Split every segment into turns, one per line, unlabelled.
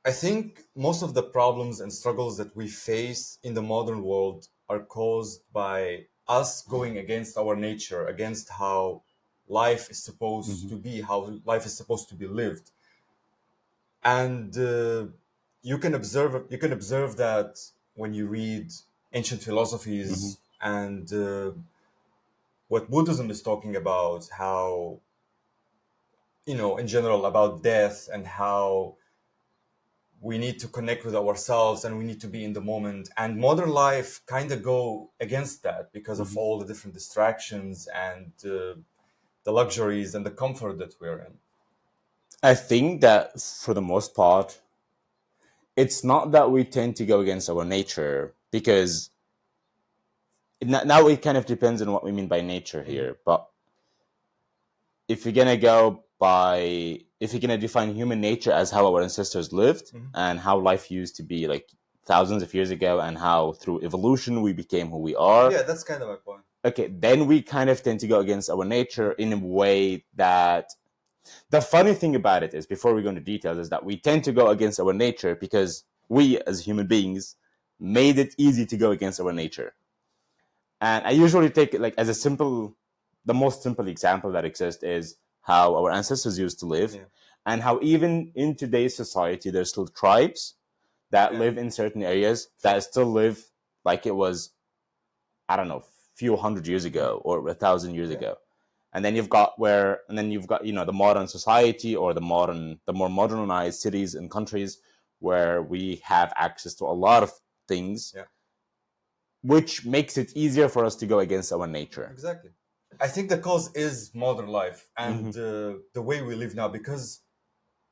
I think most of the problems and struggles that we face in the modern world are caused by us going against our nature, against how life is supposed
Hmm.
to be, how life is supposed to be lived. And you can observe that when you read ancient
Hmm.
philosophies and what Buddhism is talking about, how in general about death and how we need to connect with ourselves and we need to be in the moment. And modern life kind of go against that because of
Hmm.
all the different distractions and the luxuries and the comfort that we're in.
I think that for the most part, it's not that we tend to go against our nature because now it kind of depends on what we mean by nature
Mhm.
here. But if you're gonna go by, if you're gonna define human nature as how our ancestors lived
Mhm.
and how life used to be like thousands of years ago and how through evolution we became who we are,
Yeah, that's kind of my point.
okay, then we kind of tend to go against our nature in a way that the funny thing about it is, before we go into details, is that we tend to go against our nature because we as human beings made it easy to go against our nature. And I usually take it like as a simple, the most simple example that exists is how our ancestors used to live,
Yeah,
and how even in today's society there's still tribes that
yeah,
live in certain areas
sure.
that still live like it was, I don't know, few hundred years
Mhm.
ago or 1,000 years
Yeah,
ago. And then you've got the modern society or the more modernized cities and countries where we have access to a lot of things,
yeah,
which makes it easier for us to go against our nature.
exactly. I think the cause is modern life and
Hmm.
the way we live now, because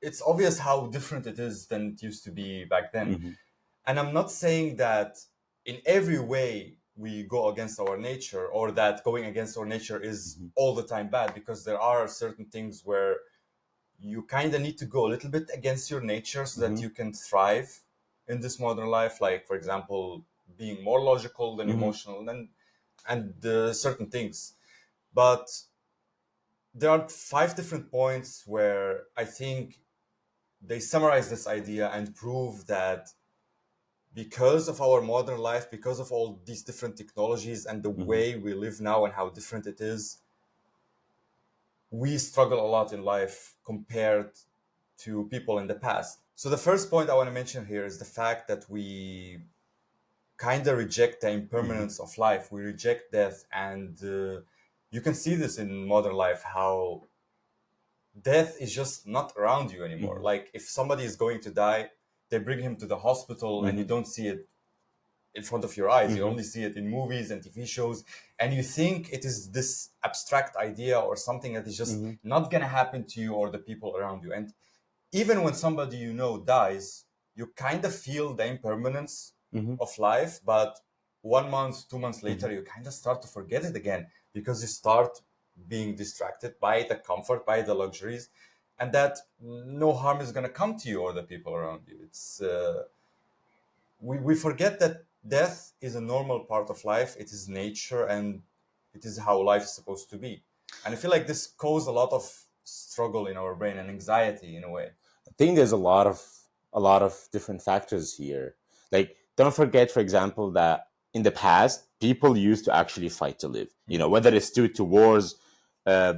it's obvious how different it is than it used to be back then.
Hmm.
And I'm not saying that in every way we go against our nature, or that going against our nature is
Hmm.
all the time bad, because there are certain things where you kind of need to go a little bit against your nature so that
Hmm.
you can thrive in this modern life. Like, for example, being more logical than
Hmm.
emotional, and certain things. But there are five different points where I think they summarize this idea and prove that because of our modern life, because of all these different technologies and the
Hmm.
way we live now and how different it is, we struggle a lot in life compared to people in the past. So, the first point I want to mention here is the fact that we kind of reject the
Hmm.
impermanence of life. We reject death. And you can see this in modern life, how death is just not around you anymore.
Hmm.
Like, if somebody is going to die, they bring him to the hospital and you
Hmm.
don't see it in front of your eyes. You
Hmm.
only see it in movies and TV shows, and you think it is this abstract idea or something that is just
Hmm.
not gonna happen to you or the people around you. And even when somebody dies, you kind of feel the impermanence
Hmm.
of life, but 1 month, 2 months
Hmm.
later, you kind of start to forget it again because you start being distracted by the comfort, by the luxuries, and that no harm is going to come to you or the people around you. We forget that death is a normal part of life. It is nature, and it is how life is supposed to be. And I feel like this caused a lot of struggle in our brain and anxiety in a way.
I think there's a lot of different factors here. Like, don't forget, for example, that in the past, people used to actually fight to live.
Mhm.
Whether it's due to wars,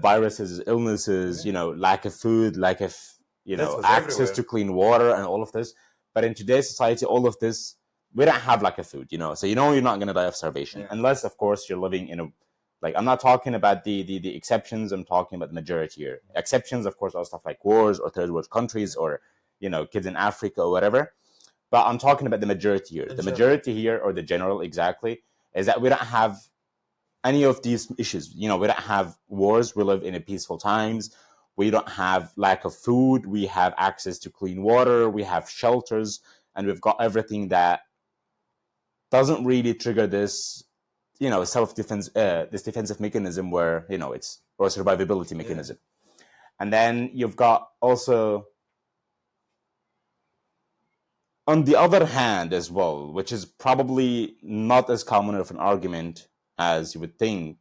viruses, illnesses,
Yeah.
lack of food, lack of
Death was
access to
everywhere.
clean water, and all of this. But in today's society, all of this, we don't have lack of food. So you're not going to die of starvation,
Yeah.
unless, of course, you're living in a, like, I'm not talking about the exceptions. I'm talking about the majority here. Exceptions, of course, are stuff like wars or third world countries or kids in Africa or whatever. But I'm talking about the majority here.
In
The
general.
majority here, or the general exactly, is that we don't have any of these issues. We don't have wars. We live in a peaceful times. We don't have lack of food. We have access to clean water. We have shelters, and we've got everything that doesn't really trigger this, self defense, this defensive mechanism where it's or survivability
Yeah.
mechanism. And then you've got also, on the other hand, as well, which is probably not as common of an argument as you would think,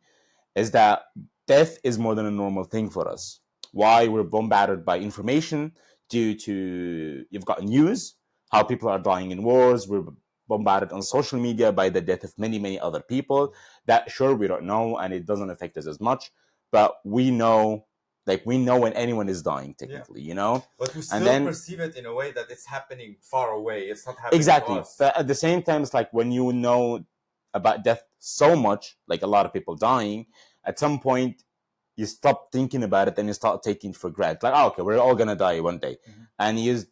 is that death is more than a normal thing for us. Why? We're bombarded by information due to, you've got news. how people are dying in wars. We're bombarded on social media by the death of many, many other people. That, sure, we don't know, and it doesn't affect us as much, but we know, like, we know when anyone is dying, technically, you know?
But we
And
still
then,
perceive it in a way that it's happening far away. It's not happening to
exactly.
us.
But at the same time, it's like when you know about death so much, like a lot of people dying, at some point you stop thinking about it and you start taking it for granted. Like, oh, okay, we're all gonna die one day. And you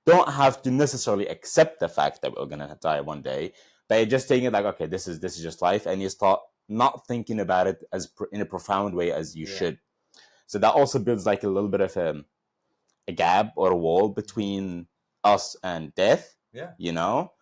don't have to necessarily accept the fact that we're gonna die one day, but you're just taking it like, okay, this is just life, and you start not thinking about it as in a profound way as you should. So that also builds like a little bit of a gap or a wall between us and death. You know.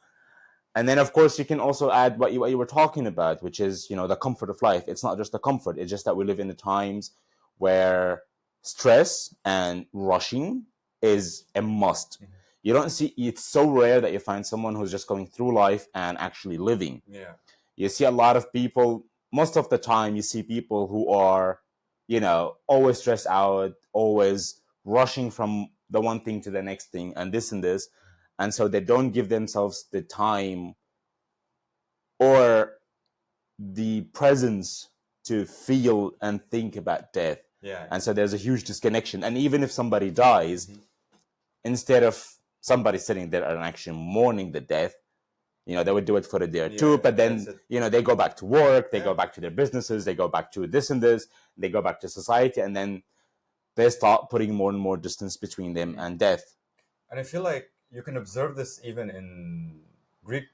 And then, of course, you can also add what you were talking about, which is, you know, the comfort of life. It's not just the comfort; it's just that we live in the times where stress and rushing is a must. You don't see, it's so rare that you find someone who's just going through life and actually living. You see a lot of people, most of the time, you see people who are, you know, always stressed out, always rushing from the one thing to the next thing, and this and this. And so they don't give themselves the time or the presence to feel and think about death. And so there's a huge disconnection. And even if somebody dies, instead of somebody sitting there and actually mourning the death, you know, they would do it for a day or two, but then, you know, they go back to work, they go back to their businesses, they go back to this and this, they go back to society, and then they start putting more and more distance between them and death.
And I feel like you can observe this even in Greek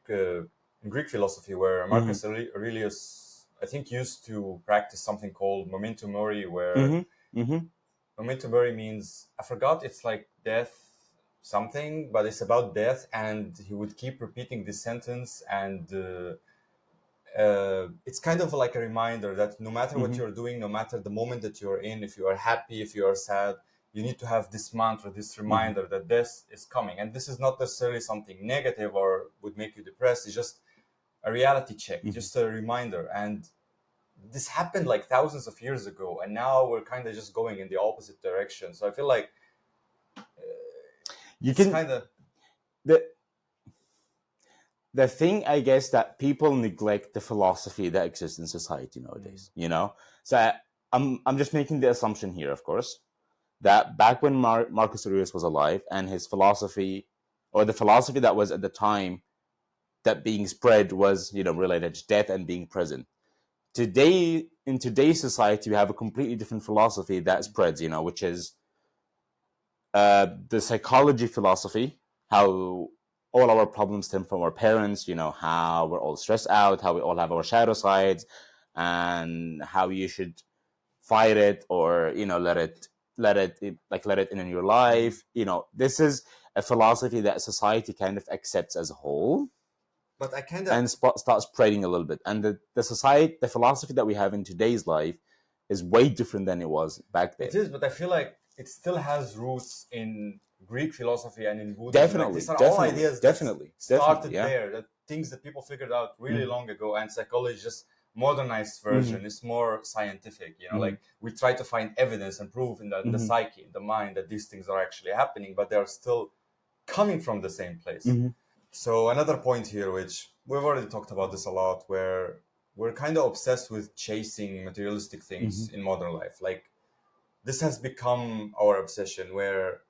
philosophy, where Marcus Aurelius, I think, used to practice something called memento mori, where memento mori means, I forgot, it's like death something, but it's about death, and he would keep repeating this sentence, and it's kind of like a reminder that no matter what you're doing, no matter the moment that you're in, if you are happy, if you are sad, you need to have this mantra, this reminder that this is coming. And this is not necessarily something negative or would make you depressed. It's just a reality check, just a reminder. And this happened like thousands of years ago, and now we're kind of just going in the opposite direction. So I feel like
you can
kind of
the thing, I guess, that people neglect the philosophy that exists in society nowadays. You know, so I'm just making the assumption here, of course, that back when Marcus Aurelius was alive, and his philosophy, or the philosophy that was at the time that being spread, was, you know, related to death and being present. Today, in today's society, we have a completely different philosophy that spreads, you know, which is the psychology philosophy, how all our problems stem from our parents, you know, how we're all stressed out, how we all have our shadow sides, and how you should fight it, or, you know, let it in your life. You know, this is a philosophy that society kind of accepts as a whole,
but I kind of
and start spreading a little bit. And the philosophy that we have in today's life is way different than it was back then.
It is, but I feel like it still has roots in Greek philosophy and in Buddhism.
Definitely,
like, these are
definitely,
all ideas
definitely,
that started
yeah.
there, that things that people figured out really long ago, and psychology is just modernized version. It's more scientific, you know, like we try to find evidence and proof in the psyche, in the mind, that these things are actually happening, but they're still coming from the same place. So another point here, which we've already talked about this a lot, where we're kind of obsessed with chasing materialistic things in modern life. Like, this has become our obsession, where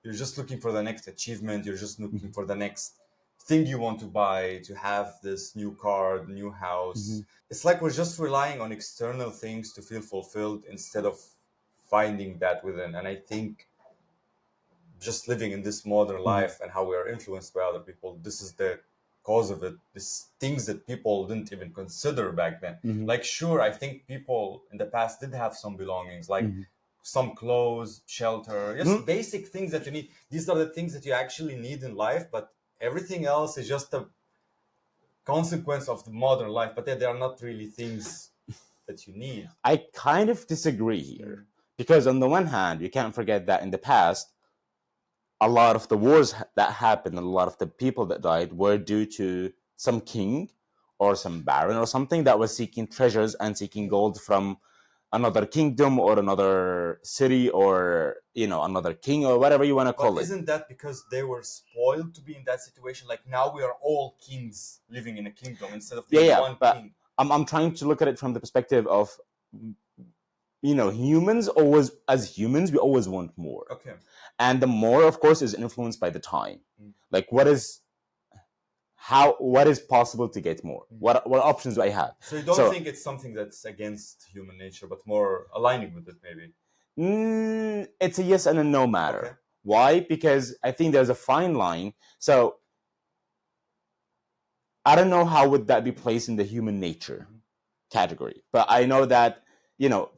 you're just looking for the next achievement, you're just looking for the next thing you want to buy, to have this new car, new house. It's like we're just relying on external things to feel fulfilled instead of finding that within. And I think just living in this modern life and how we are influenced by other people, this is the cause of it. These things that people didn't even consider back then. Like, sure, I think people in the past did have some belongings, like some clothes, shelter, just basic things that you need. These are the things that you actually need in life, but everything else is just a consequence of the modern life. But they are not really things that you need.
I kind of disagree here, because on the one hand, you can't forget that in the past, a lot of the wars that happened and a lot of the people that died were due to some king or some baron or something that was seeking treasures and seeking gold from another kingdom or another city or another king or whatever you want to call
But
it.
isn't that because they were spoiled to be in that situation? Like now we are all kings living in a kingdom instead of being one
But
king.
I'm trying to look at it from the perspective of humans always, as humans, we always want more.
Okay.
And the more, of course, is influenced by the time.
Mm.
Like what is possible to get more? What options do I have?
So you don't think it's something that's against human nature, but more aligning with it, maybe?
It's a yes and a no matter.
Okay.
Why? Because I think there's a fine line. So I don't know how would that be placed in the human nature category, but I know that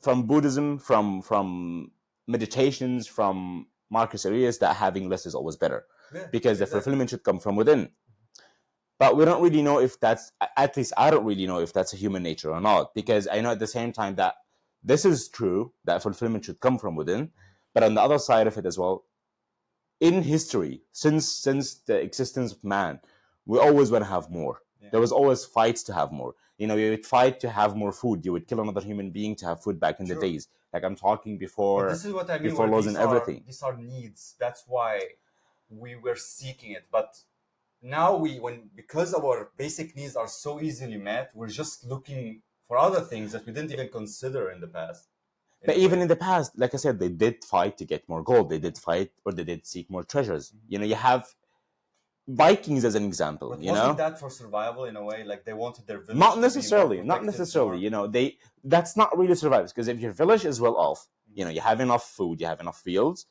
from Buddhism, from meditations, from Marcus Aurelius, that having less is always better, because the fulfillment should come from within. But we don't really know if that's, at least I don't really know if that's a human nature or not, because I know at the same time that this is true, that fulfillment should come from within, but on the other side of it as well, in history, since the existence of man, we always want to have more. There was always fights to have more. You would fight to have more food. You would kill another human being to have food back in the days. Like I'm talking before.
But this is what I mean.
Before laws and everything.
These are needs. That's why we were seeking it. But now because our basic needs are so easily met, we're just looking for other things that we didn't even consider in the past.
But even in the past, like I said, they did fight to get more gold. They did fight, or they did seek more treasures. You have Vikings as an example.
But wasn't that for survival in a way? Like they wanted their village
not necessarily. That's not really survival, because if your village is well off, you have enough food, you have enough fields,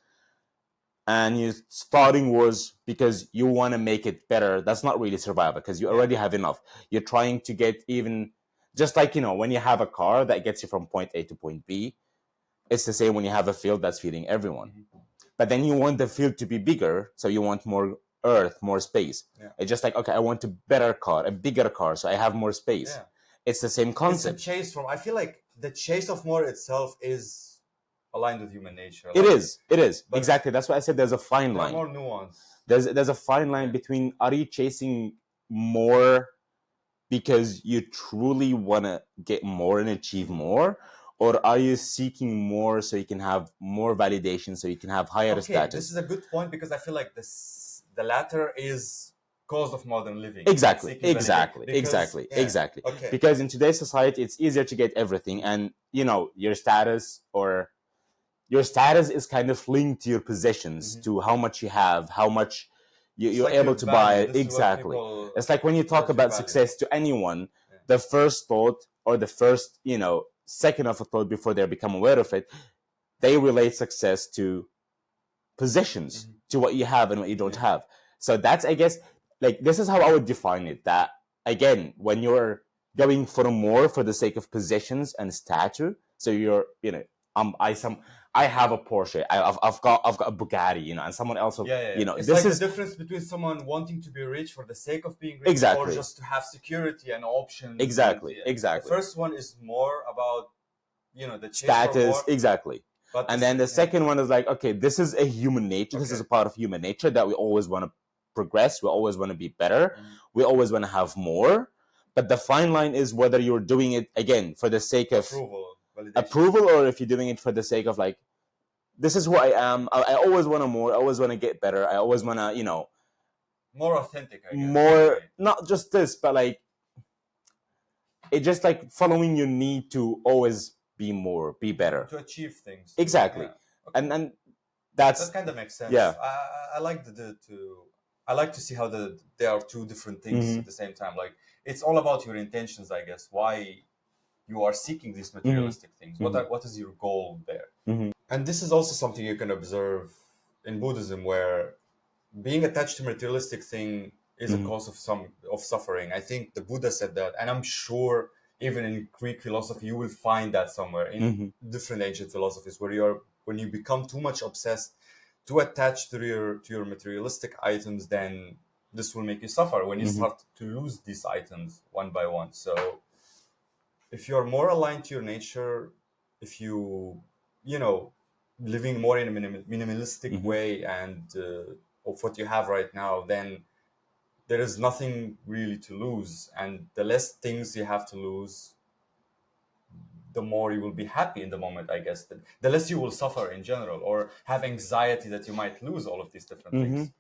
and you're starting wars because you want to make it better, that's not really survival, because you already have enough. You're trying to get even, just like when you have a car that gets you from point A to point B, it's the same when you have a field that's feeding everyone. But then you want the field to be bigger, so you want more earth, more space. It's just like, okay, I want a better car, a bigger car, so I have more space. It's the same concept.
It's a chase I feel like the chase of more itself is aligned with human nature.
It is exactly. That's why I said there's a fine line.
More nuance.
There's a fine line between, are you chasing more because you truly want to get more and achieve more, or are you seeking more so you can have more validation, so you can have higher status?
This is a good point, because I feel like the latter is cause of modern living.
Exactly. Okay. Because in today's society, it's easier to get everything, and your status is kind of linked to your possessions, to how much you have, how much you're able to buy. Exactly. It's like when you talk about success to anyone, the first thought, or the first second of a thought before they become aware of it, they relate success to possessions, to what you have and what you don't have. So that's, I guess, like, this is how I would define it. That, again, when you're going for more for the sake of possessions and stature, so you're, I have a Porsche, I've got a Bugatti, and someone else will,
it's this like the difference between someone wanting to be rich for the sake of being rich, or just to have security and options.
Exactly.
The first one is more about, the
status. Exactly. And then the second one is like, okay, this is a human nature. This is a part of human nature, that we always want to progress. We always want to be better. We always want to have more. But the fine line is whether you're doing it, again, for the sake of approval, or if you're doing it for the sake of, like, this is who I am. I always want more. I always want to get better. I always want to,
more authentic, I guess.
More, not just this, but like, it's just like following your need to always be more, be better,
to achieve things.
Exactly. And that
kind of makes sense.
Yeah.
I like I like to see how they are two different things at the same time. Like, it's all about your intentions, I guess. Why you are seeking these materialistic things. What is your goal there? And this is also something you can observe in Buddhism, where being attached to materialistic thing is a cause of suffering. I think the Buddha said that, and I'm sure even in Greek philosophy you will find that somewhere in different ancient philosophies, where when you become too much obsessed, too attached to your materialistic items, then this will make you suffer when you start to lose these items one by one. So if you're more aligned to your nature, if you living more in a minimalistic way and of what you have right now, then there is nothing really to lose, and the less things you have to lose, the more you will be happy in the moment, I guess. The less you will suffer in general, or have anxiety that you might lose all of these different things.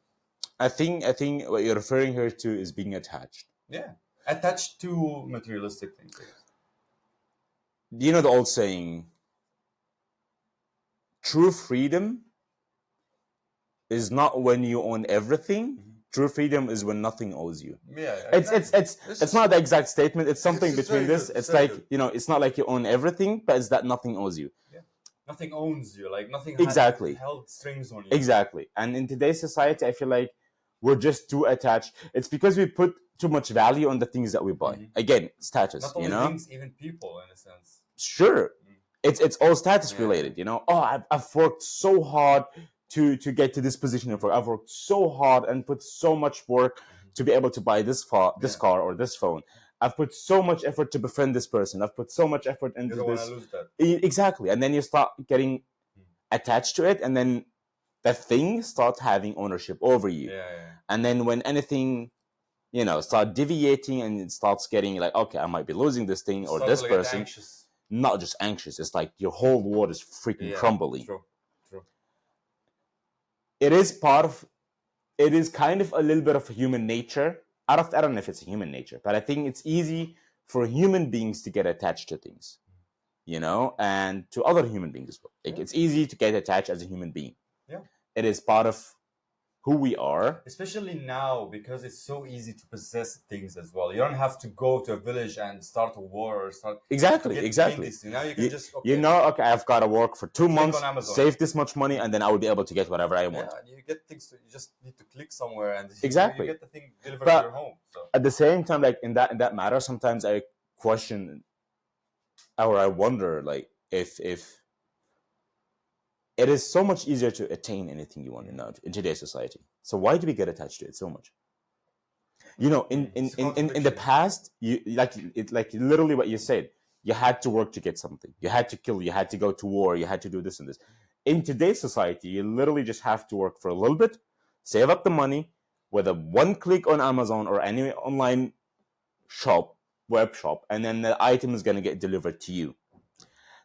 I think what you're referring here to is being attached.
Yeah, attached to materialistic things. I guess.
You know the old saying, true freedom is not when you own everything. True freedom is when nothing owes you.
Yeah,
It's not the exact statement. It's something
This is
between
very
this.
good,
It's
very
like,
good.
you know, it's not like you own everything, but it's that nothing owes you.
Yeah, nothing owns you. Like nothing
Exactly.
held strings on you.
Exactly. And in today's society, I feel like we're just too attached. It's because we put too much value on the things that we buy. Again, status,
Not only things, even people, in a sense.
Sure. It's all status related, you know. Oh, I've worked so hard to get to this position. I've worked so hard and put so much work to be able to buy this car or this phone. I've put so much effort to befriend this person. I've put so much effort into
You don't
this.
want to lose that.
Exactly. And then you start getting attached to it, and then the thing starts having ownership over you.
Yeah.
And then when anything, you know, start deviating and it starts getting like, okay, I might be losing this thing or this person.
Anxious.
Not just anxious, it's like your whole world is freaking crumbling.
True.
It is kind of a little bit of human nature. I don't know if it's a human nature, but I think it's easy for human beings to get attached to things, you know, and to other human beings as well. Like it's easy to get attached as a human being.
Yeah.
It is part of who we are.
Especially now, because it's so easy to possess things as well. You don't have to go to a village and start a war or start.
Exactly.
Now you can
okay, I've got to work for 2 months, save this much money, and then I will be able to get whatever I want.
Yeah, you get things. You just need to click somewhere, and you get the thing delivered to your home. So.
At the same time, like in that matter, sometimes I question, or I wonder, like if it is so much easier to attain anything you want in today's society. So why do we get attached to it so much? You know, in the past, you like literally what you said. You had to work to get something. You had to kill. You had to go to war. You had to do this and this. In today's society, you literally just have to work for a little bit, save up the money, with a one click on Amazon or any online web shop, and then the item is gonna get delivered to you.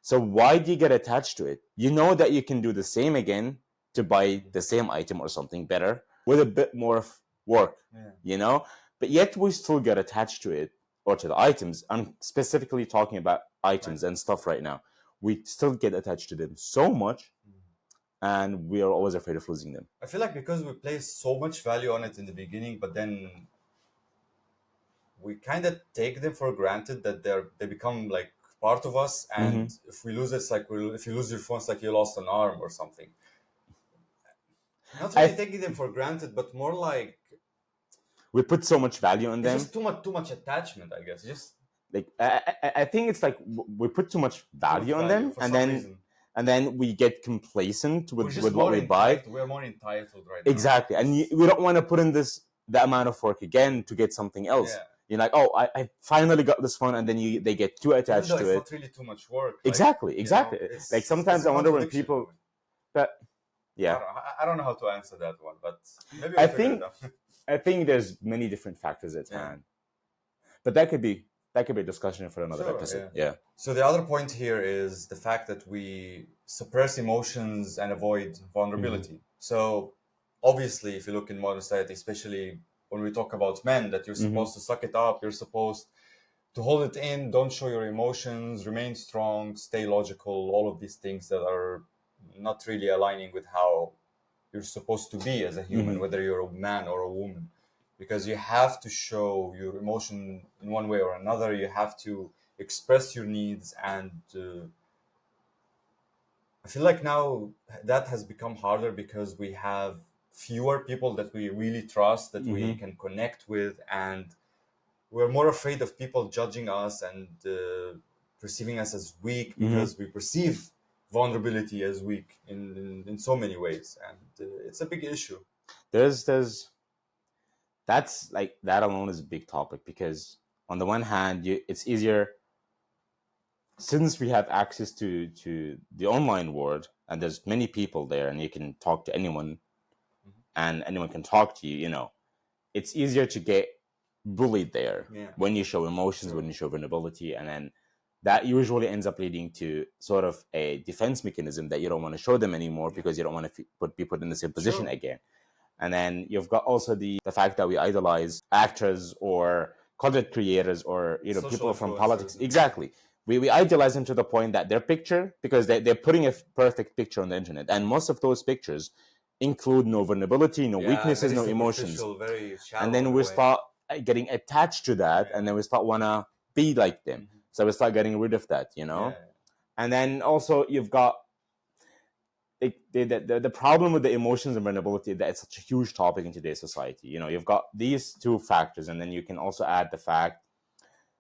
So why do you get attached to it? You know that you can do the same again to buy the same item or something better with a bit more work, you know? But yet we still get attached to it or to the items. I'm specifically talking about items and stuff right now. We still get attached to them so much, and we are always afraid of losing them.
I feel like because we place so much value on it in the beginning, but then we kind of take them for granted that they become like part of us, and if we lose it, it's like if you lose your phone, it's like you lost an arm or something. Not really taking them for granted, but more like
we put so much value on them.
Just too much attachment, I guess. Just
like I think it's like we put too much value on them, and then we get complacent with what we buy.
We're more entitled right now.
Exactly, and we don't want to put in the amount of work again to get something else. Yeah. You're like, oh, I finally got this phone, and then they get too attached to it.
It's not really too much work.
Exactly. You know, like sometimes I wonder when people, but yeah,
I don't know how to answer that one, but maybe
I think there's many different factors at hand, but that could be a discussion for another episode. Yeah.
So the other point here is the fact that we suppress emotions and avoid vulnerability. So obviously, if you look in modern society, especially when we talk about men, that you're supposed to suck it up, you're supposed to hold it in, don't show your emotions, remain strong, stay logical, all of these things that are not really aligning with how you're supposed to be as a human, whether you're a man or a woman. Because you have to show your emotion in one way or another. You have to express your needs, and I feel like now that has become harder because we have fewer people that we really trust, that we can connect with, and we're more afraid of people judging us and perceiving us as weak because we perceive vulnerability as weak in so many ways, and it's a big issue.
That's like, that alone is a big topic, because on the one hand, it's easier since we have access to the online world, and there's many people there, and you can talk to anyone, and anyone can talk to you. You know, it's easier to get bullied there when you show emotions, when you show vulnerability, and then that usually ends up leading to sort of a defense mechanism that you don't want to show them anymore because you don't want to be put in the same position
Sure.
again. And then you've got also the fact that we idolize actors or content creators or
Social
people from
influencers
politics.
and
Exactly. We idolize them to the point that their picture, because they're putting a perfect picture on the internet, and most of those pictures include no vulnerability, no
yeah,
weaknesses,
very
no emotions.
superficial, very shallow
And then
in a
we
way.
start getting attached to that,
Yeah.
and then we start wanna be like them.
Mhm.
So we start getting rid of that,
Yeah.
And then also you've got the problem with the emotions and vulnerability, that it's such a huge topic in today's society. You've got these two factors, and then you can also add the fact,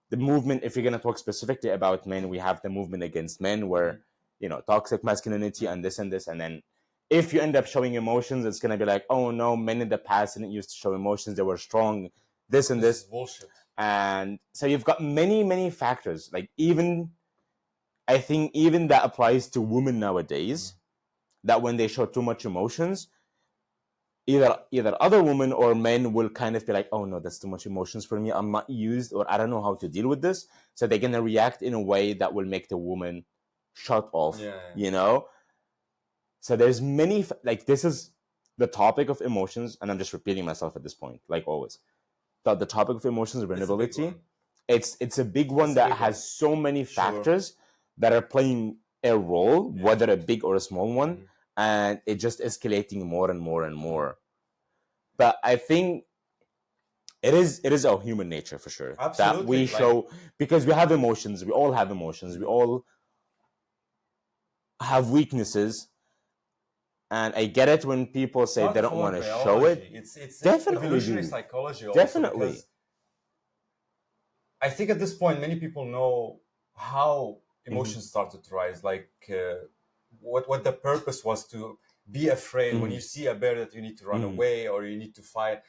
the movement. If you're going to talk specifically about men, we have the movement against men, where toxic masculinity and this, and then if you end up showing emotions, it's going to be like, oh no, men in the past didn't used to show emotions, they were strong, this and
This
this.
is bullshit.
And so you've got many factors. Like, I think even that applies to women nowadays, that when they show too much emotions, either other women or men will kind of be like, oh no, that's too much emotions for me, I'm not used, or I don't know how to deal with this. So they're gonna react in a way that will make the woman shut off.
Yeah.
So there's many, like, this is the topic of emotions, and I'm just repeating myself at this point, like always. The topic of emotions and
It's a big
vulnerability,
one.
it's a big one
It's a
that
big
has
one.
so many
Sure.
factors that are playing a role,
Yeah.
whether a big or a small one,
Mhm.
and it just escalating more and more and more. But I think it is our human nature for sure that
Absolutely.
we show, because we have emotions, we all have emotions, we all have weaknesses. And I get it when people
It's
say
part
they
of
don't
our
want to show
biology.
it.
It's
Definitely,
evolutionary
dude.
psychology also,
Definitely.
because I think at this point many people know how emotions started to rise, like what the purpose was to be afraid when you see a bear, that you need to run away or you need to fight.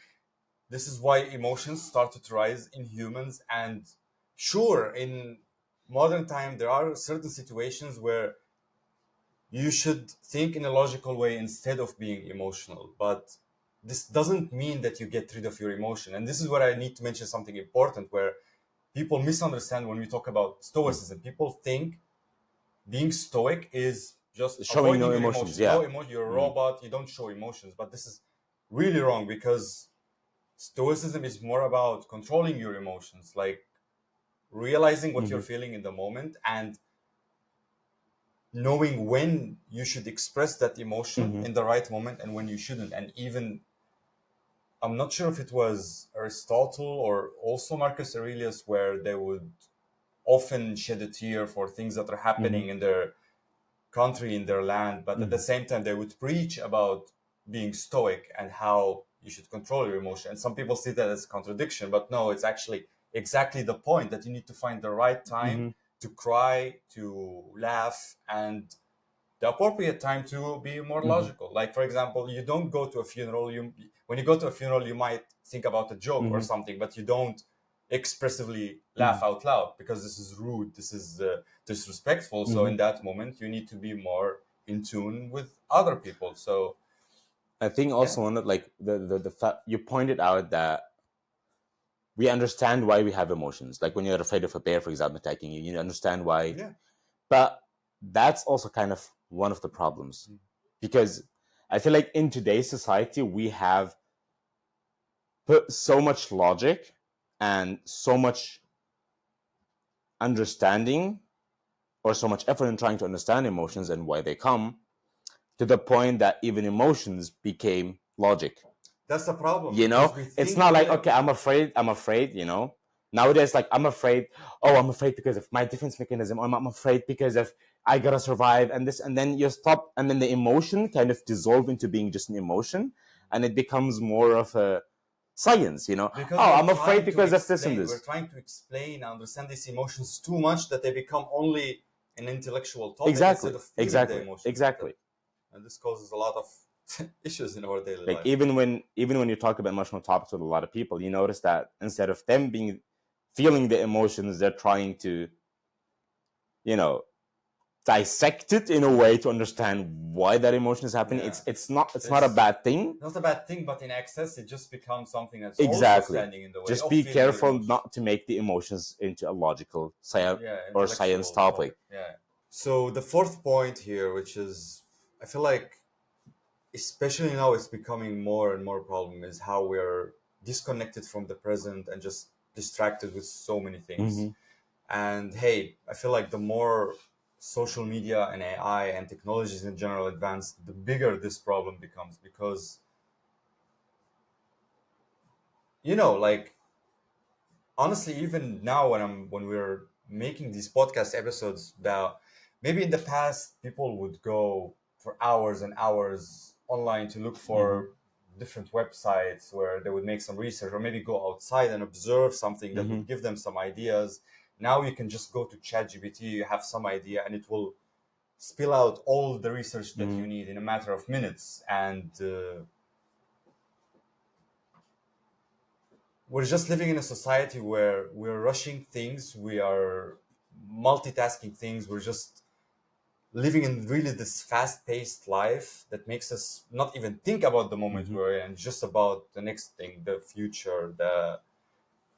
This is why emotions started to rise in humans. And sure, in modern time there are certain situations where you should think in a logical way instead of being emotional, but this doesn't mean that you get rid of your emotion. And this is where I need to mention something important, where people misunderstand when we talk about stoicism. People think being stoic is just
Showing
avoiding
no
your
emotions,
emotion.
yeah.
No emotion, you're a robot, you don't show emotions. But this is really wrong, because stoicism is more about controlling your emotions, like realizing what you're feeling in the moment and knowing when you should express that emotion in the right moment and when you shouldn't. And even, I'm not sure if it was Aristotle or also Marcus Aurelius, where they would often shed a tear for things that are happening in their country, in their land, but at the same time they would preach about being stoic and how you should control your emotion. And some people see that as a contradiction, but no, it's actually exactly the point, that you need to find the right time to cry, to laugh, and the appropriate time to be more logical. Like, for example, you don't go to a funeral. When you go to a funeral, you might think about a joke or something, but you don't expressively laugh out loud, because this is rude, this is disrespectful. So in that moment, you need to be more in tune with other people. So
I think also one of, like, the fact you pointed out, that we understand why we have emotions. Like when you're afraid of a bear, for example, attacking you, you understand why.
yeah,
But that's also kind of one of the problems, because I feel like in today's society we have put so much logic and so much understanding, or so much effort in trying to understand emotions and why they come, to the point that even emotions became logic.
that's the problem.
You
Because
know,
we
it's
think
not like, okay, I'm afraid. Nowadays, like, I'm afraid. Oh, I'm afraid because of my defense mechanism. I'm afraid because of I gotta survive, and this, and then you stop, and then the emotion kind of dissolve into being just an emotion, and it becomes more of a science.
because
Oh,
we're
I'm afraid
trying to
because of this and
explain, we're
this.
trying to explain and understand these emotions too much, that they become only an intellectual topic
Exactly,
instead of feeling the emotions.
exactly.
And this causes a lot of issues in our daily
Like
life.
even when you talk about emotional topics with a lot of people, you notice that instead of them feeling the emotions, they're trying to, you know, dissect it in a way to understand why that emotion is happening.
Yeah.
It's not a bad thing.
Not a bad thing, but in excess, it just becomes something that's
Exactly.
also standing in the way.
Just
of
be
feeling your
careful
emotions.
not to make the emotions into a logical or science
Intellectual
topic.
Yeah. So the fourth point here, which is, I feel like, especially now, it's becoming more and more problem, is how we're disconnected from the present and just distracted with so many things.
Mhm.
And hey, I feel like the more social media and AI and technologies in general advance, the bigger this problem becomes. Because, like, honestly, even now when we're making these podcast episodes, about maybe in the past people would go for hours and hours online to look for different websites where they would make some research, or maybe go outside and observe something that would give them some ideas. Now you can just go to ChatGPT, you have some idea, and it will spill out all the research that you need in a matter of minutes. And we're just living in a society where we're rushing things, we are multitasking things, we're just living in really this fast-paced life that makes us not even think about the moment we're in, just about the next thing, the future, the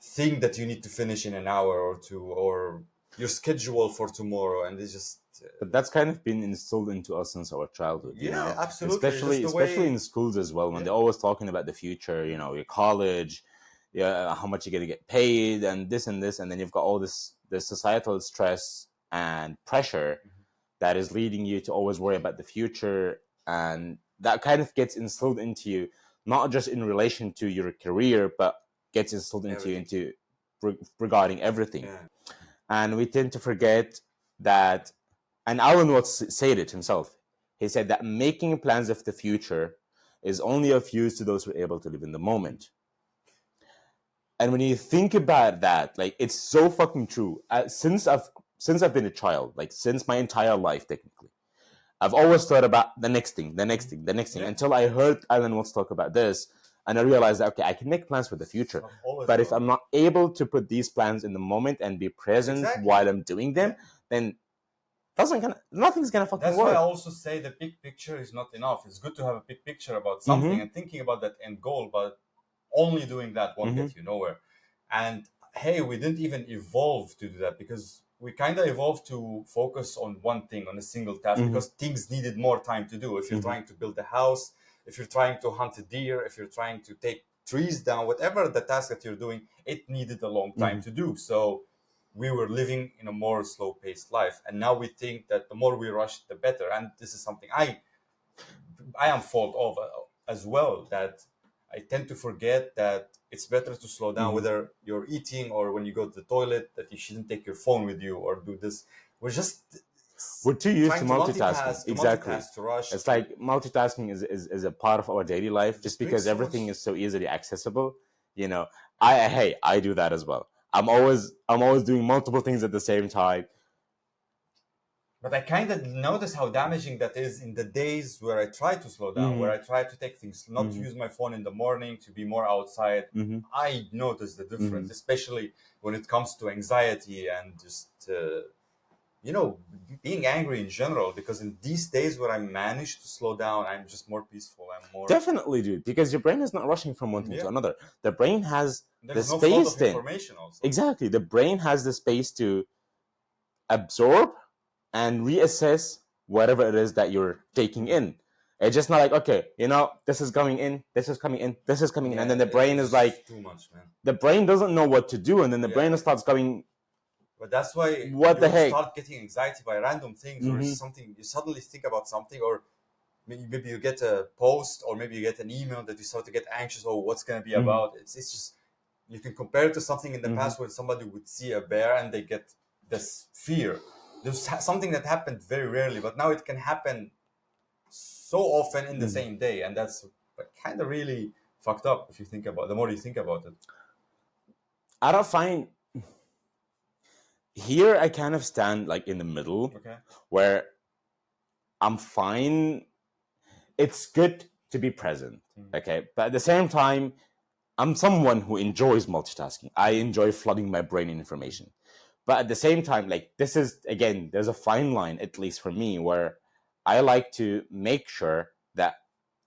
thing that you need to finish in an hour or two, or your schedule for tomorrow. And it's just
But that's kind of been instilled into us since our childhood, you know,
absolutely.
especially in schools as well, when they're always talking about the future, you know, your college, yeah, how much you're gonna get paid, and this, and then you've got all this societal stress and pressure that is leading you to always worry about the future, and that kind of gets instilled into you, not just in relation to your career, but gets instilled into you regarding everything. And we tend to forget that, and Alan Watts said it himself. He said that making plans of the future is only of use to those who are able to live in the moment. And when you think about that, like, it's so fucking true. Since I've been a child, like since my entire life, technically, I've always thought about the next thing, until I heard Alan Watts talk about this, and I realized that, okay, I can make plans for the future, but if I'm not able to put these plans in the moment and be present while I'm doing them, then nothing's gonna fucking
That's
work.
why I also say the big picture is not enough. It's good to have a big picture about something and thinking about that end goal, but only doing that won't get you nowhere. And hey, we didn't even evolve to do that, because we kind of evolved to focus on one thing, on a single task, because things needed more time to do. If you're trying to build a house, if you're trying to hunt a deer, if you're trying to take trees down, whatever the task that you're doing, it needed a long time to do. So we were living in a more slow-paced life, and now we think that the more we rush, the better. And this is something I am fault of as well, that I tend to forget that it's better to slow down, whether you're eating or when you go to the toilet, that you shouldn't take your phone with you or do this. We're
too used to
trying
multitasking. Exactly.
to rush.
It's like multitasking is a part of our daily life, just because everything is so easily accessible. You know, I do that as well. I'm always doing multiple things at the same time.
But I kind of notice how damaging that is in the days where I try to slow down, where I try to take things, not to use my phone in the morning, to be more outside. I notice the difference, especially when it comes to anxiety and just, being angry in general. Because in these days where I manage to slow down, I'm just more peaceful. I'm more...
Definitely, dude, because your brain is not rushing from one thing to another. The brain has
There's
the
no
space
flood of information also.
Exactly. The brain has the space to absorb and reassess whatever it is that you're taking in. It's just not like, okay, this is coming in, this is coming in, this is coming in, and then the brain is like,
too much, man.
The brain doesn't know what to do, and then the brain starts going,
but that's why
what the heck?
Start getting anxiety by random things, or something. You suddenly think about something, or maybe you get a post, or maybe you get an email that you start to get anxious. Oh, what's going to be about? It's just, you can compare it to something in the past where somebody would see a bear and they get this fear. There's something that happened very rarely, but now it can happen so often in the same day, and that's kind of really fucked up if you think about. The more you think about it,
I don't find. Here I kind of stand like in the middle, where I'm fine. It's good to be present, okay? But at the same time, I'm someone who enjoys multitasking. I enjoy flooding my brain in information. But at the same time, like, this is, again, there's a fine line, at least for me, where I like to make sure that,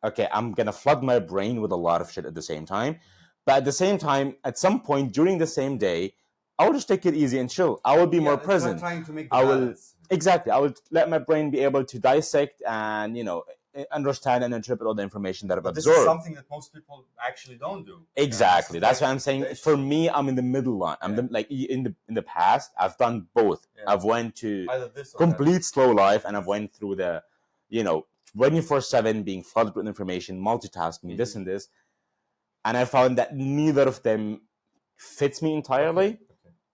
okay, I'm gonna flood my brain with a lot of shit at the same time, but at the same time, at some point during the same day, I will just take it easy and chill. I will be more present.
Trying to make the
I will
balance.
exactly. I will let my brain be able to dissect and, understand and interpret all the information that I've
But this
absorbed.
is something that most people actually don't do.
Exactly. That's why I'm saying. For me, I'm in the middle line. I'm like in the past, I've done both.
Yeah.
I've went to
Either this or
complete slow life, and I've went through the, 24/7 being flooded with information, multitasking, this and this, and I found that neither of them fits me entirely.
Okay.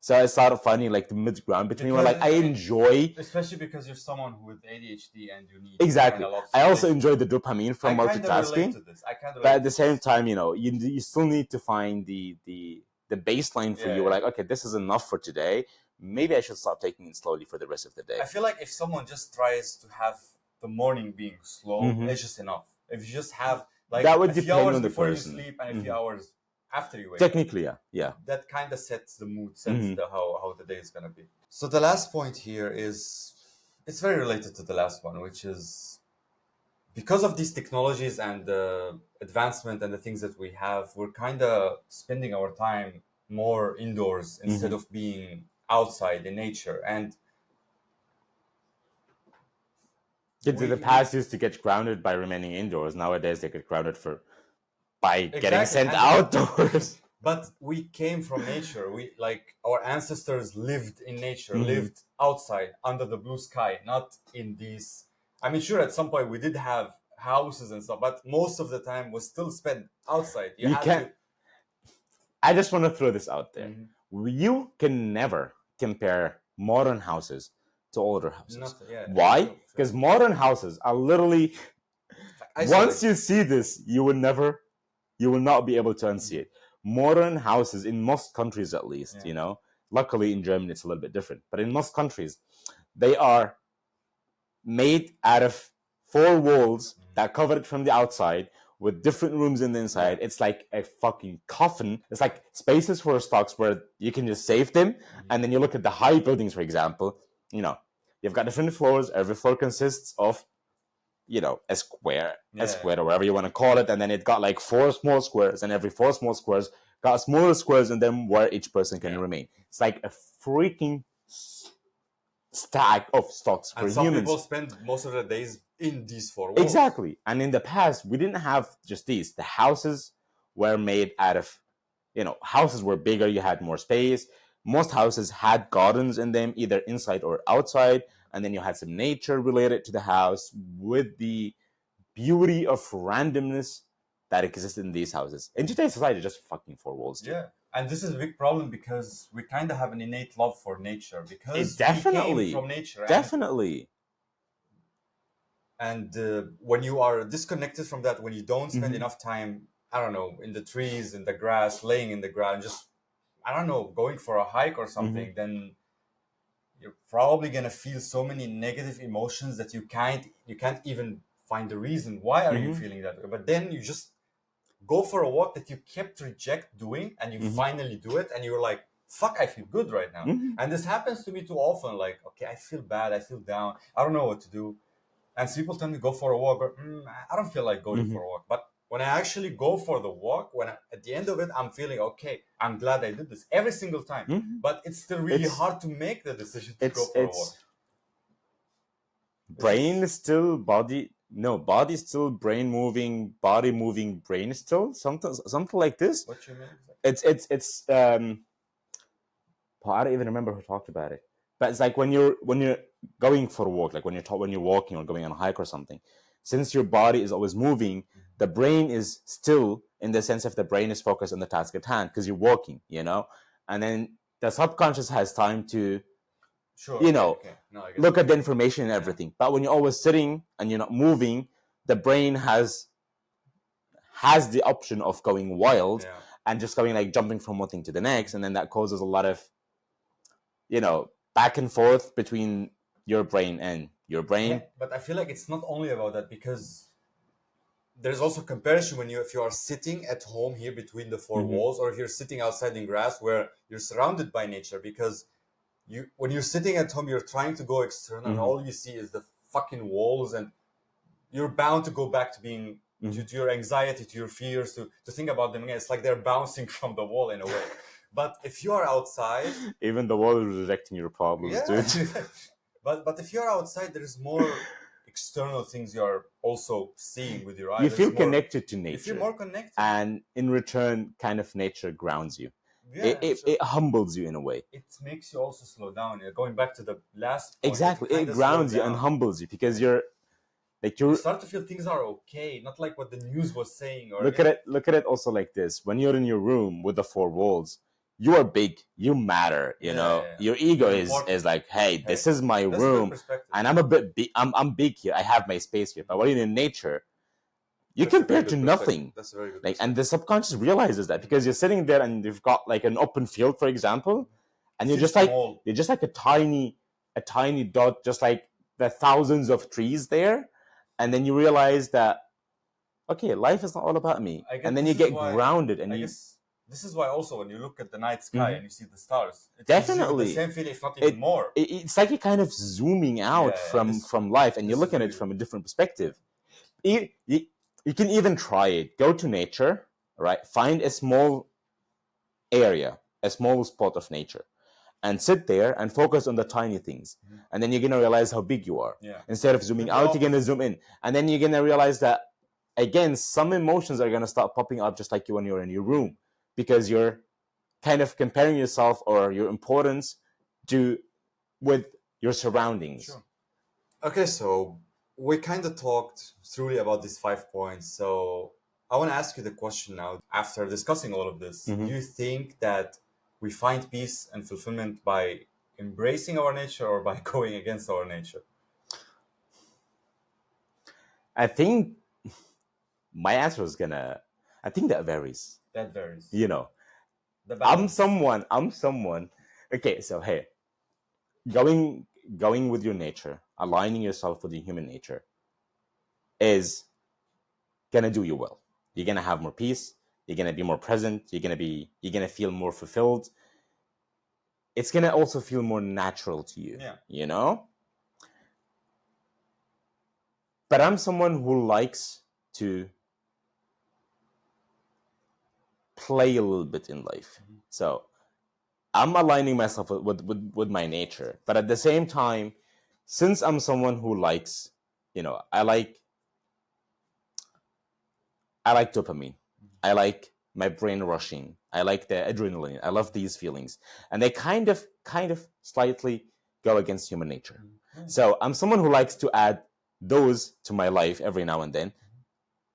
So I started finding like the mid ground between where, like, I enjoy,
especially because you're someone with ADHD and you need
exactly.
a lot of
I also
stimulation.
enjoy the dopamine from
I kinda relate
multitasking.
to this. I kind of.
But at the same time, you still need to find the baseline for you. Like, okay, this is enough for today. Maybe I should start taking it slowly for the rest of the day.
I feel like if someone just tries to have the morning being slow, it's just enough. If you just have like
that would
a few
depend
hours
on the
before
person.
you sleep and a few hours after you wake
Technically,
up,
yeah.
that kind of sets the mood, sets how the day is gonna be. So the last point here is, it's very related to the last one, which is because of these technologies and the advancement and the things that we have, we're kind of spending our time more indoors instead of being outside in nature. And
kids in the past used to get grounded by remaining indoors. Nowadays, they get grounded by getting sent outdoors.
But we came from nature. We, like, our ancestors lived in nature, lived outside under the blue sky, not in these. I mean, sure, at some point we did have houses and stuff, but most of the time was still spent outside.
You can't. I just want to throw this out there. You can never compare modern houses to older houses. Why? Because modern houses are literally. Once you see this, you will not be able to unsee it. Modern houses in most countries, at least, luckily in Germany it's a little bit different, but in most countries they are made out of 4 walls that cover it from the outside with different rooms in the inside. It's like a fucking coffin. It's like spaces for stocks where you can just save them. And then you look at the high buildings, for example, you've got different floors. Every floor consists of a square or whatever you want to call it, and then it got like 4 small squares, and every 4 small squares got smaller squares, and then where each person can remain. It's like a freaking stack of stocks for
and some
humans.
People spend most of their days in these 4 walls.
Exactly. And in the past, we didn't have just these. The houses were made out of, houses were bigger. You had more space. Most houses had gardens in them, either inside or outside. And then you had some nature related to the house with the beauty of randomness that existed in these houses. In today's society, just fucking 4 walls.
Yeah. And this is a big problem because we kind of have an innate love for nature because
we
came from nature.
Definitely.
And when you are disconnected from that, when you don't spend enough time, I don't know, in the trees, in the grass, laying in the ground, just, I don't know, going for a hike or something, then you're probably going to feel so many negative emotions that you can't even find the reason why are you feeling that way. But then you just go for a walk that you kept doing, and you finally do it, and you're like, fuck, I feel good right now. And this happens to me too often. Like, okay, I feel bad, I feel down, I don't know what to do. And people tell me go for a walk, but I don't feel like going for a walk. But when I actually go for the walk, at the end of it, I'm feeling, okay, I'm glad I did this every single time. But it's still really hard to make the decision to go for a walk.
Brain is still body. No, body still brain moving, body moving, brain still something like this.
What you mean?
It's I don't even remember who talked about it. But it's like when you're going for a walk, like when you're walking or going on a hike or something, since your body is always moving, the brain is still, in the sense of the brain is focused on the task at hand because you're walking, and then the subconscious has time to, look at the information and everything. But when you're always sitting and you're not moving, the brain has the option of going wild and just going like jumping from one thing to the next, and then that causes a lot of, back and forth between your brain and your brain.
Yeah, but I feel like it's not only about that, because there's also comparison if you are sitting at home here between the 4 walls, or if you're sitting outside in grass where you're surrounded by nature, because when you're sitting at home, you're trying to go external, and all you see is the fucking walls, and you're bound to go back to being to your anxiety, to your fears, to think about them again. It's like they're bouncing from the wall in a way. But if you are outside,
even the wall is rejecting your problems, dude.
but if you're outside, there's more external things you are also seeing with your eyes.
You feel connected to nature.
You feel more connected,
and in return, kind of nature grounds you. It humbles you in a way.
It makes you also slow down. Going back to the last point,
exactly, it grounds you and humbles you because you
start to feel things are okay, not like what the news was saying. Or
look at it also like this: when you're in your room with the four walls, you are big, you matter, you know. Your ego is like, hey, this is my room, and I'm a bit big. I'm big here. I have my space here. But when you're in nature, you compare to nothing.
That's very good.
Like, and the subconscious realizes that because you're sitting there and you've got like an open field, for example, and you're just like a tiny dot, just like the thousands of trees there, and then you realize that okay, life is not all about me, and then you get grounded, and
this is why also when you look at the night sky and you see the stars, it
definitely
gives you the same feeling, if not even more.
It's like you're kind of zooming out from life, and you're looking at it from a different perspective. You can even try it. Go to nature, right? Find a small area, a small spot of nature, and sit there and focus on the tiny things. And then you're going to realize how big you are. Instead of zooming out, you're going to zoom in. And then you're going to realize that, again, some emotions are going to start popping up just like you when you're in your room, because you're kind of comparing yourself or your importance with your surroundings.
Sure. Okay, so we kind of talked thoroughly about these 5 points. So I want to ask you the question now. After discussing all of this, do you think that we find peace and fulfillment by embracing our nature or by going against our nature?
I think my answer is I think that varies.
That varies.
You know, I'm someone. Okay, so hey, going with your nature, aligning yourself with your human nature is gonna do you well. You're gonna have more peace. You're gonna be more present. You're gonna feel more fulfilled. It's gonna also feel more natural to you. You know. But I'm someone who likes to play a little bit in life. So I'm aligning myself with my nature. But at the same time, since I'm someone who likes, you know, I like dopamine. I like my brain rushing. I like the adrenaline. I love these feelings. And they kind of slightly go against human nature. So I'm someone who likes to add those to my life every now and then.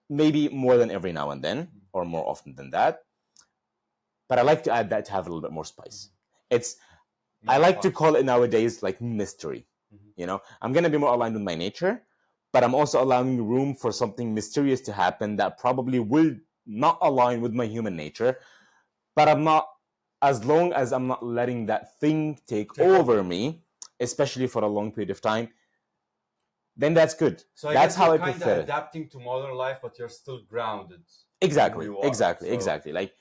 Maybe more than every now and then, or more often than that. But I like to add that to have a little bit more spice. I like to call it nowadays like mystery. You know, I'm going to be more aligned with my nature, but I'm also allowing room for something mysterious to happen that probably will not align with my human nature. But as long as I'm not letting that thing take over me, especially for a long period of time, then that's good.
So that's how I prefer it. Adapting to modern life, but you're still grounded.
Exactly. Like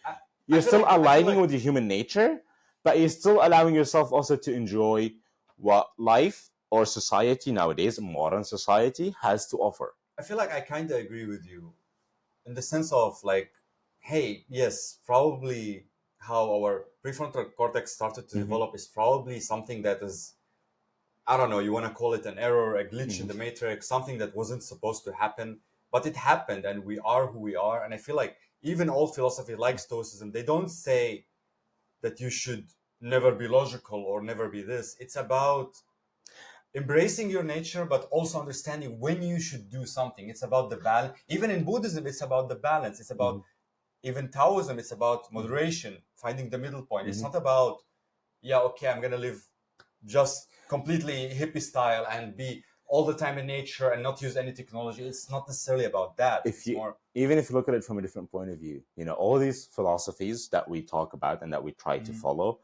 you're still aligning with your human nature, but you're still allowing yourself also to enjoy what life or society nowadays, modern society, has to offer.
I feel like I kind of agree with you in the sense of like, hey, yes, probably how our prefrontal cortex started to develop is probably something that is, I don't know, you want to call it an error, a glitch in the matrix, something that wasn't supposed to happen, but it happened and we are who we are. And I feel like even old philosophy like Stoicism, they don't say that you should never be logical or never be this. It's about embracing your nature, but also understanding when you should do something. It's about the balance. Even in Buddhism, it's about the balance. It's about, even Taoism, it's about moderation, finding the middle point. It's not about, I'm going to live just completely hippie style and be all the time in nature and not use any technology. It's not necessarily about that.
Even if you look at it from a different point of view, you know, all these philosophies that we talk about and that we try to follow,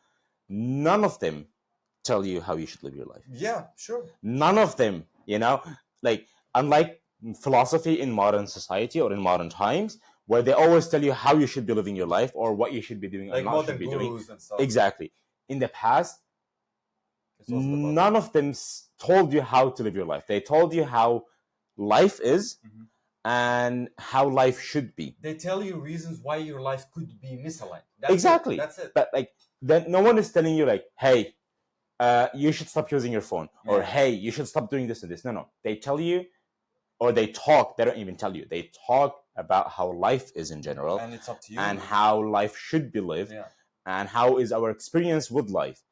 none of them tell you how you should live your life.
Yeah, sure.
None of them, you know, like unlike philosophy in modern society or in modern times, where they always tell you how you should be living your life or what you should be doing or not should be doing.
And stuff.
Exactly. In the past,
It wasn't about
None of them told you how to live your life. They told you how life is and how life should be.
They tell you reasons why your life could be misaligned. That's
Exactly.
That's it.
But like, then no one is telling you like, hey, you should stop using your phone, or hey, you should stop doing this and this. No. They tell you, or they talk. They don't even tell you. They talk about how life is in general,
and it's up to you,
and how life should be lived, and how is our experience with life.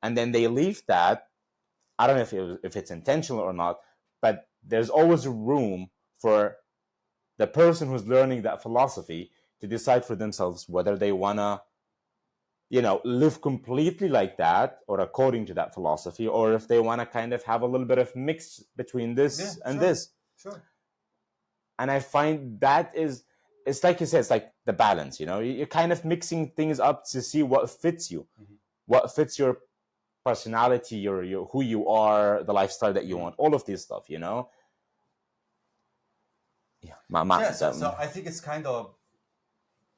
And then they leave that. I don't know if it's intentional or not, but there's always room for the person who's learning that philosophy to decide for themselves whether they want to, live completely like that or according to that philosophy, or if they want to kind of have a little bit of mix between this and this.
Sure.
And I find that it's like you said, it's like the balance, you're kind of mixing things up to see what fits you, what fits your personality, your who you are, the lifestyle that you want, all of this stuff, So
I think it's kind of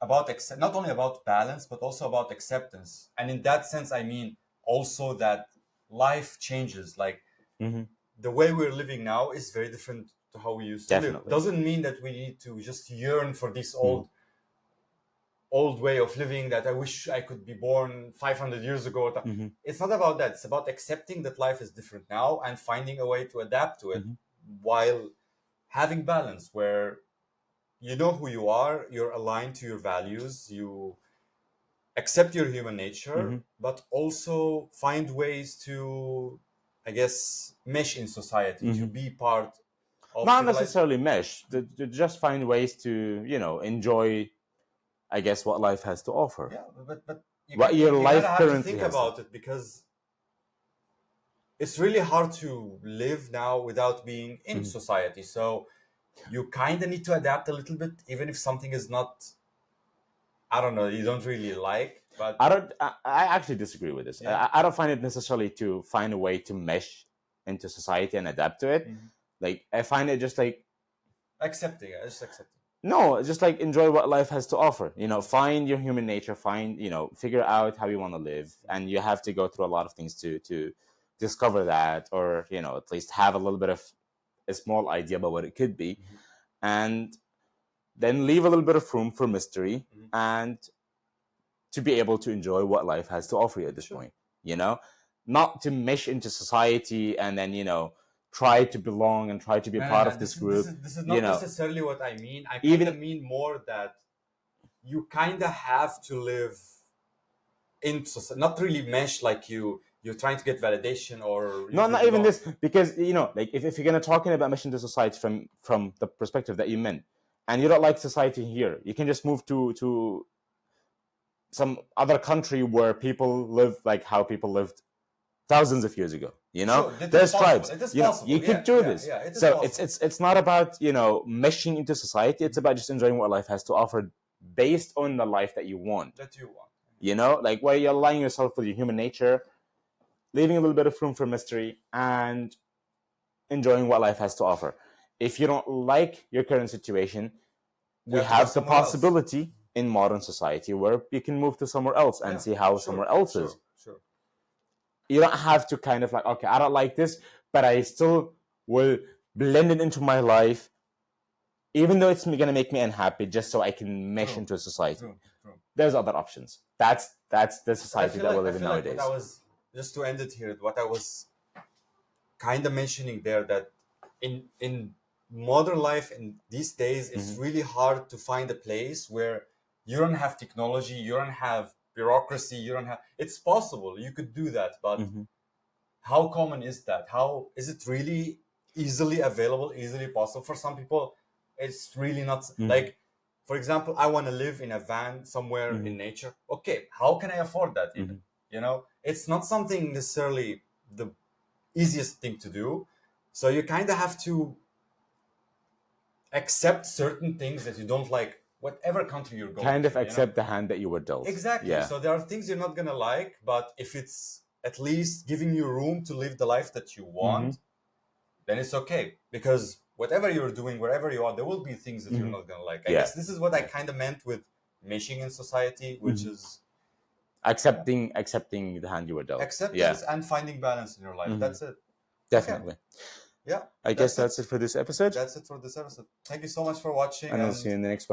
about not only about balance, but also about acceptance. And in that sense, I mean also that life changes. Like the way we're living now is very different to how we used to live. Doesn't mean that we need to just yearn for this old way of living that I wish I could be born 500 years ago. It's not about that. It's about accepting that life is different now and finding a way to adapt to it while having balance, where you know who you are, you're aligned to your values, you accept your human nature, but also find ways to, I guess, mesh in society, to be part of
not necessarily mesh, to just find ways to, enjoy, I guess, what life has to offer.
Yeah, but
your life
have
currently
to think about it, because it's really hard to live now without being in society. So you kind of need to adapt a little bit, even if something is not, I don't know, you don't really like. But
I actually disagree with this. I don't find it necessarily to find a way to mesh into society and adapt to it. Like, I find it just like
accepting.
No, just like enjoy what life has to offer. Find your human nature, figure out how you want to live, and you have to go through a lot of things to discover that, or at least have a little bit of a small idea about what it could be, and then leave a little bit of room for mystery and to be able to enjoy what life has to offer you at this point. Not to mesh into society and then try to belong and try to be part of this group.
This is not necessarily what I mean. I kind of mean more that you kind of have to live in society, not really mesh like you're trying to get validation or
not even this, because like if you're gonna talking about mesh into society from the perspective that you meant, and you don't like society here, you can just move to some other country where people live like how people lived thousands of years ago. There's tribes. You could do this. So it's not about meshing into society. It's about just enjoying what life has to offer based on the life that you want. Like where you're aligning yourself with your human nature, leaving a little bit of room for mystery, and enjoying what life has to offer. If you don't like your current situation, we have the possibility in modern society where you can move to somewhere else and see how somewhere else is.
Sure.
You don't have to kind of like, okay, I don't like this, but I still will blend it into my life, even though it's going to make me unhappy, just so I can mesh into a society.
True.
There's other options. That's the society that we live in nowadays.
Like just to end it here, what I was kind of mentioning there, that in modern life in these days, it's really hard to find a place where you don't have technology, you don't have bureaucracy, you don't have, it's possible, you could do that, but how common is that? How is it really easily available, easily possible? For some people, it's really not. Like, for example, I want to live in a van somewhere in nature. Okay, how can I afford that even? It's not something necessarily the easiest thing to do. So you kind of have to accept certain things that you don't like, whatever country you're going
kind of accept the hand that you were dealt.
Exactly. Yeah. So there are things you're not going to like, but if it's at least giving you room to live the life that you want, then it's okay. Because whatever you're doing, wherever you are, there will be things that you're not going to like. I guess this is what I kind of meant with meshing in society, which is
accepting the hand you were dealt.
Acceptance and finding balance in your life.
Mhm.
That's it.
Definitely.
Yeah.
I guess that's it for this episode.
That's it for this episode. Thank you so much for watching.
And I'll see you in the next one.